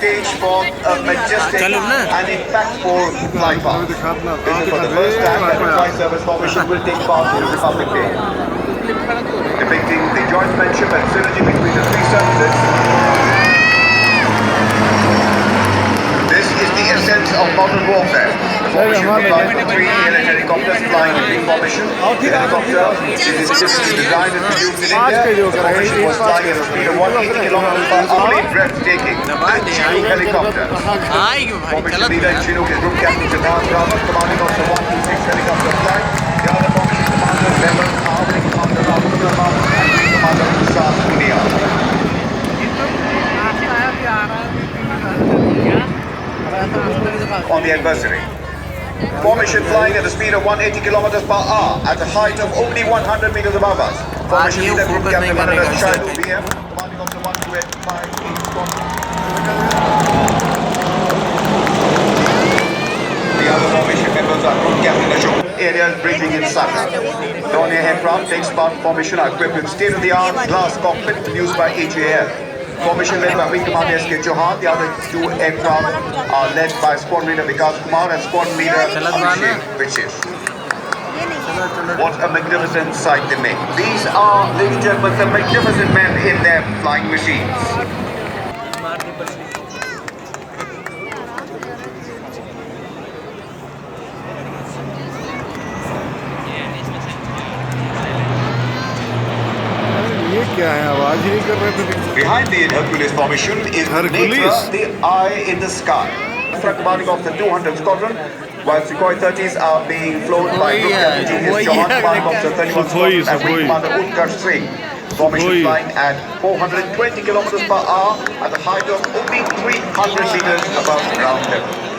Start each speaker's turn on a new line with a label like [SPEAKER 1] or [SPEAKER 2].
[SPEAKER 1] stage for a majestic and impactful flypast. This is for the first time that the Tri-Service Formation will take part in Republic Day, depicting the jointmanship and synergy between the three services. This is the essence of modern warfare. The formation comprises of three alien helicopters flying in big formation. The helicopter is indigenous designed and produced in India. The formation was flying at a speed of 180 kilometers per hour. Breathtaking. The Chinook helicopter. Formation leader in Chinook is Group Captain Rajpath, commanding of the 126 helicopter flight. The other formation commanders, Rebel, Army Commander Rafale, and Wing Commander South India. On the adversary. Formation flying at a speed of 180 kilometers per hour at a height of only 100 meters above us. Formation leader Group Captain Chinooks BM, commanding of the 1285 The other formation members are Group Captain Ashok. Areas bridging in Saka. Non-air aircraft takes part in formation are equipped with state-of-the-art glass cockpit produced by HAL. Formation led by Wing Commander S.K. Chauhan. The other two aircraft are led by Squadron Leader Vikas Kumar and Squadron Leader Abhishek Vishesh. What a magnificent sight they make. These are, ladies and gentlemen, some magnificent men in their flying machines. Behind the Hercules formation is Netra, the eye in the sky. Commanding of the 200 Squadron, while Sukhoi 30s are being flown by Group Captain G.S. Chauhan, commanding of the 31 Squadron, and Wing Commander Utkarsh Singh. Formation flying at 420 kilometers per hour at a height of only 300 meters above ground level.